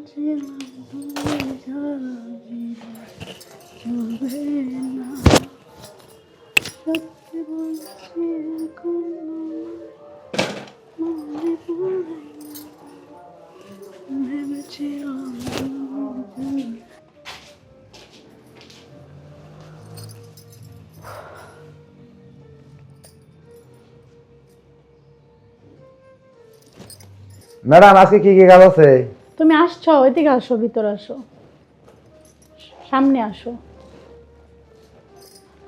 ভেবেছিলাম তুমি ছাড়া জীবন চলবে না। সত্যি বলছি এখন মনে পড়ে না। ভেবেছিলাম তুমি ম্যাডাম আজকে কি কি কাজ আছে? তুমি আসছো, ওইদিকে আসো, ভিতরে আসো, সামনে আসো,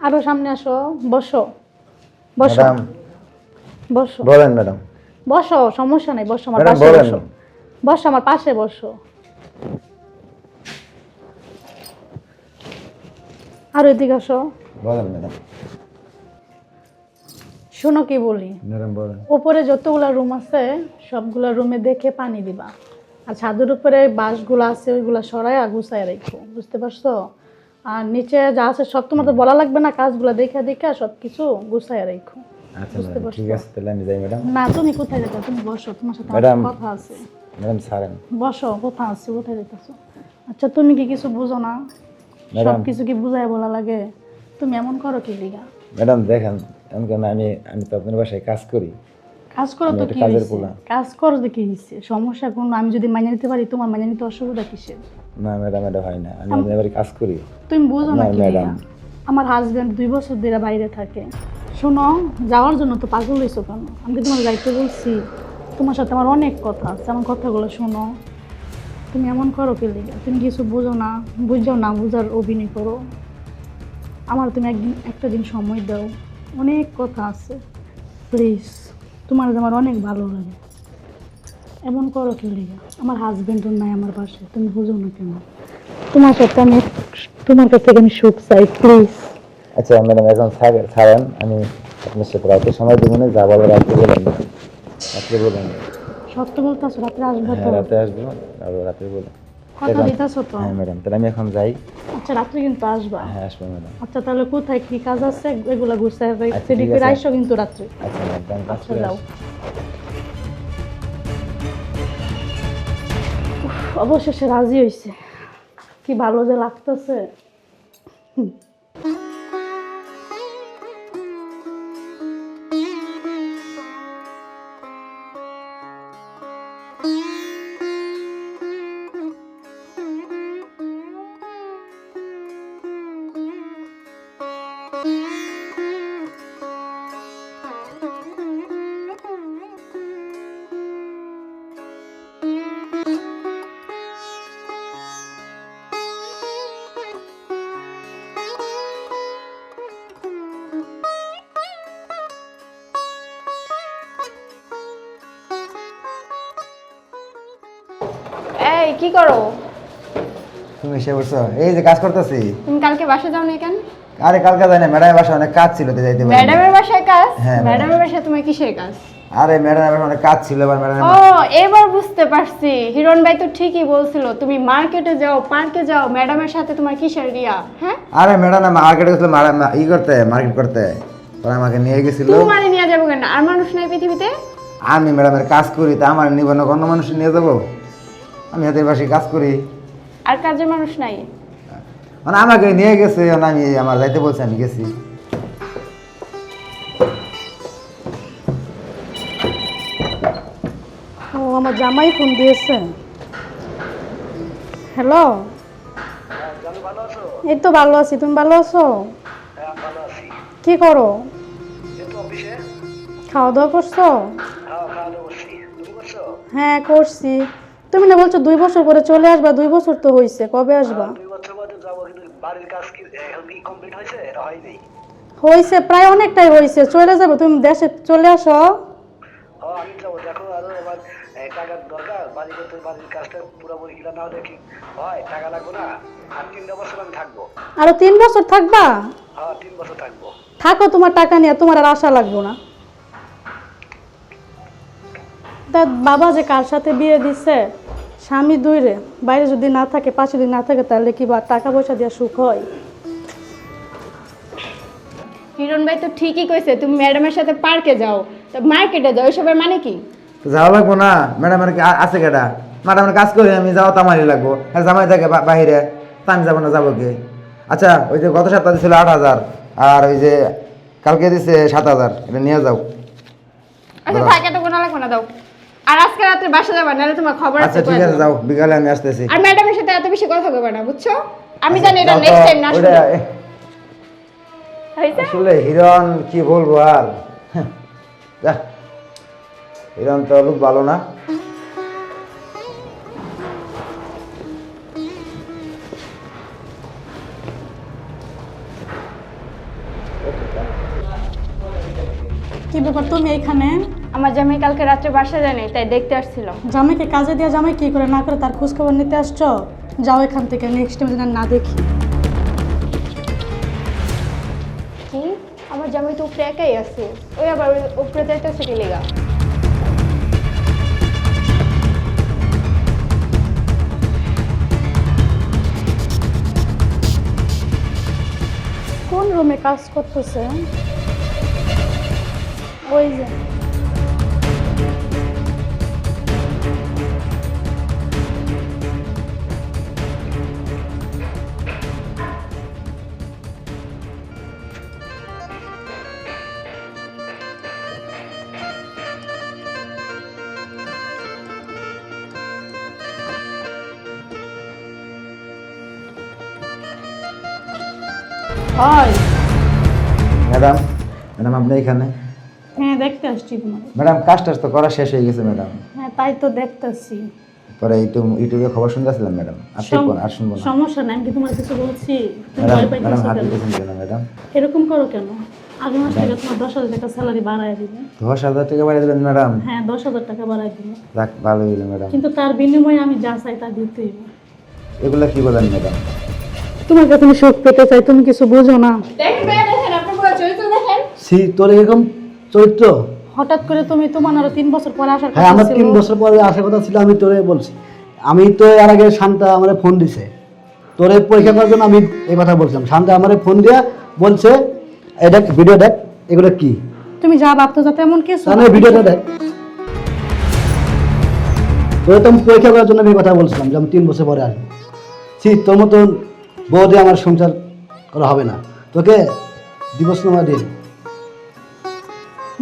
আরো সামনে আসো, বসো বসো ম্যাডাম বসো বলেন ম্যাডাম। বসো, সমস্যা নেই, বসো আমার ম্যাডাম পাশে বলেন। বসো, বসো আমার পাশে বসো। আর ওইদিকে আসো। বলেন ম্যাডাম। শোনো কি বলি, ম্যাডাম বলেন। উপরে যতগুলা রুম আছে সবগুলা রুমে দেখে পানি দিবা, আর ছাদের উপরে বাঁশগুলো আছে ওইগুলা সরাই গুছাই রাখো, বুঝতে পারছো? আর নিচে যা আছে সব তোমার তো বলা লাগবে না, কাজগুলো দেখে দেখে সব কিছু গুছাই রাখো। আচ্ছা বুঝতে ম্যাডাম পারছো? ঠিক আছে, তাহলে আমি যাই ম্যাডাম। না তুমি কোথায় যেতে, তুমি বসো, তোমার সাথে আমার ম্যাডাম। কথা আছে। ম্যাডাম ছাড়েন। বসো, কোথায় আছে, কোথায় যেতেছো? আচ্ছা তুমি কি কিছু বুঝো না? ম্যাডাম। সব কিছু কি বুঝায় বলা লাগে? তুমি এমন করো কি লিগা? ম্যাডাম দেখেন, এমন কেন, আমি আমি তো আপনার বাসায় কাজ করি। কাজ করো তো আমি একটা কি কাজের হয়েছে? পোলা। কাজ করো তো কি হয়েছে? সমস্যা কোন? আমি যদি মানিয়ে নিতে পারি, তোমার মানিয়ে নিতে অসুবিধা কিসের? না ম্যাডাম এটা হয় না, আমি আপনার বাড়ি কাজ করি। তুমি বুঝো না না, কি ম্যাডাম। লিগা? আমার হাজবেন্ড 2 বছর ধরে বাইরে থাকে। শোনো, যাওয়ার জন্য তো পাগল হইছো কেন? আমি কি তোমার যাইতে বলছি? তোমার সাথে আমার অনেক কথা আছে, আমার কথাগুলো শোনো। তুমি এমন করো কি লিগা? তুমি কিছু বুঝো না, বুঝাও না, বুঝার অভিনয় করো। আমার তুমি একটা দিন সময় দাও, অনেক কথা আছে, প্লিজ। তোমার আমার অনেক ভালো লাগে, এমন করো কি লিগা? আমার হাজবেন্ডও নাই আমার পাশে, তুমি বুঝো না কেন? তোমার সাথে আমি, তোমার কাছ থেকে আমি সুখ চাই, প্লিজ। আচ্ছা ম্যাডাম এখন ছাড়েন, আমি আপনার সাথে রাতে সময় দেবো না, যা বলো রাত্রে বলেন ম্যাডাম। রাত্রে বলেন। সত্য বলতেছো? রাত্রে আসবে তো? হ্যাঁ রাতে আসবো, আর রাত্রে বলেন। কথা দিতেছো তো? হ্যাঁ ম্যাডাম, তাহলে আমি এখন যাই। আচ্ছা রাত্রে কিন্তু আসবা। হ্যাঁ আসবো ম্যাডাম। আচ্ছা তাহলে কোথায় কি কাজ আছে এগুলা গুছাই আচ্ছা, রেডি ঠিক করে আছে। আইসো কিন্তু রাত্রে। আচ্ছা ম্যাডাম কাজ আচ্ছা করে যাও। আসি। অবশেষে রাজি হইছে, কি ভালো যে লাগতেছে। এই কি করো? তুমি এসে বলছো, এই যে কাজ করতেছি। তুমি কালকে বাসা যাও না কেন? আরে কালকে যাই না, ম্যাডামের বাসায় অনেক কাজ ছিল, তো যাইতে পারি। ম্যাডামের বাসায় কাজ? হ্যাঁ, ম্যাডামের বাসায় তোমার কিসের কাজ? আরে ম্যাডামের বাসায় অনেক কাজ ছিল, এবার ম্যাডাম। ও এবার বুঝতে পারছি, হিরণ ভাই তো ঠিকই বলছিল তুমি মার্কেটে যাও, পার্কে যাও, ম্যাডামের সাথে তোমার কিসের রিয়া? হ্যাঁ আরে ম্যাডাম মার্কেটে গেছিল, মার্কেট করতে, পরে আমাকে নিয়ে গেছিল। তোমার নিয়ে যাবো কেন? আর মানুষ নাই পৃথিবীতে? আমি ম্যাডামের কাজ করি, তা আমার নিব না, অন্য মানুষ নিয়ে যাবো? আমি হাতের বাসায় কাজ করি। আর কাজের মানুষ নাই? মানে আমাকে নিয়ে গেছে, আমি আমার যাইতে বলছি, আমি গেছি। ও আমার জামাই ফোন দিয়েছে। হ্যালো, এই তো ভালো আছি, তুমি ভালো আছো? কি করো? খাওয়া দাওয়া করছো? হ্যাঁ করছি। তুমি না বলছো 2 বছর পরে চলে আসবা, 2 বছর তো হয়েছে, কবে আসবা? 2 বছর বাদে যাবো, কিন্তু বাড়ির কাজ কি এখন কি কমপ্লিট হয়েছে? এটা হয়নি। হয়েছে, প্রায় অনেকটাই হয়েছে, চলে যাবে, তুমি দেশে চলে আসো। আমি যাবো, দেখো আরো আমার টাকার দরকার, বাড়ি করতে, বাড়ির কাজটা পুরোপুরি কিনা না হলে কি হয়, টাকা লাগবে না। আর 3 বছর আমি থাকবো। আরো 3 বছর থাকবা? হ্যাঁ 3 বছর থাকবো। থাকো, তোমার টাকা নিয়ে তোমার আর আশা লাগবো না। তার বাবা যে কার সাথে বিয়ে দিচ্ছে, স্বামী 2 রে, বাইরে যদি না থাকে, পাশে যদি না থাকে, তাহলে কি বা টাকা পয়সা দিয়ে সুখ হয়? হিরণ ভাই তো ঠিকই কইছে তুমি ম্যাডামের সাথে পার্কে যাও, তো মার্কেটে যাও, এসবের মানে কি? তো যাওয়া লাগবো না? ম্যাডাম আর কি আছে কেটা? ম্যাডামের কাজ করি আমি, যাওয়া তো আমারই লাগবো। আর জামাই থাকে বাহিরে, তা আমি যাবো না, যাবো কি? আচ্ছা ওই যে গত সপ্তাহে ছিল 8,000, আর ওই যে কালকে দিছে 7,000, এটা নিয়ে যাও। আচ্ছা থাক, এটা কোনো লাগবে না, দাও। আর আজকে রাতে বাসা যাবা, নাহলে তোমার খবর আচ্ছা আছে ঠিক কয়ে আছে, দিলাম। যাও, বিকালে আমি আসতেছি। আর ম্যাডামের সাথে এত বেশি কথা কইবা না, বুঝছো? আমি আচ্ছা, জানি এটা যাও তো, নেক্সট টাইম না শুনে। ওইটা- হইছে? আসলে হিরণ কি বলবো আর, যা, হিরণ তো লোক ভালো না। কি ব্যাপার তুমি এখানে? আমার জামাই কালকে রাত্রে বাসা যায় নাই, তাই দেখতে আসছিলাম। জামাইকে কাজে দিয়ে জামাই কি করে না করে তার খোঁজ খবর নিতে আসছো? যাও এখান থেকে, নেক্সট টাইম যেন না দেখি। কি? আমার জামাই তো উপরে একাই আছে, ওই আবার ওই উপরে যাইতেছে কি লেগা? কোন রুমে কাজ করতেছে? ওই যে হয়। ম্যাডাম, ম্যাডাম আপনি এখানে? হ্যাঁ দেখতে আসছি তোমার। ম্যাডাম কাজ টাজ তো করা শেষ হয়ে গেছে ম্যাডাম। হ্যাঁ তাই তো দেখতেছি। পরে ইউটিউবে খবর শুনতেছিলাম ম্যাডাম, আর শুনবো না, আর শুনবো না। সমস্যা নাই, আমি কি তোমার কিছু বলছি? তুমি ম্যাডাম ভয় ম্যাডাম পাইতেছো হাত কেন? দিতেছেন কেন ম্যাডাম? এরকম করো কেন? আগামী মাস থেকে তোমার 10,000 টাকা স্যালারি বাড়ায় দিবে। 10,000 টাকা বাড়িয়ে দেবেন ম্যাডাম? হ্যাঁ 10,000 টাকা বাড়ায় দিবে, যাক, ভালো হইলো ম্যাডাম। কিন্তু তার বিনিময়ে আমি যা চাই তা দিতে হইবে। এগুলা কি বলেন ম্যাডাম? তোমার কাছে আমি সুখ পেতে চাই, তুমি কিছু বুঝো না। দেখেন ভাইয়া, দেখেন আপনার পুরো চরিত্র দেখেন। সি তোর এরকম চরিত্র? হঠাৎ করে তুমি তোমার আরো 3 বছর পরে আসার হ্যাঁ, কথা আমার ছিল। 3 বছর পরে আসার কথা ছিল, আমি তোরে বলছি। আমি তো এর আগে শান্তা আমারে ফোন দিছে, তোরে পরীক্ষা করার জন্য আমি এই কথা বলছিলাম। শান্তা আমারে ফোন দিয়া বলছে, এটা ভিডিও দেখ, এগুলো কি? তুমি যা ভাবতো যাতে এমন কিছু তাহলে ভিডিওটা দেখ। তোরে তো আমি পরীক্ষা করার জন্য আমি এই কথা বলছিলাম যে আমি 3 বছর পরে আসবো। সি তোর মতন বউ দিয়ে আমার সংসার করা হবে না, তোকে দিবস নামা দিন।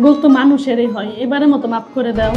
বলতো মানুষেরই হয়, এবারের মতো মাফ করে দাও।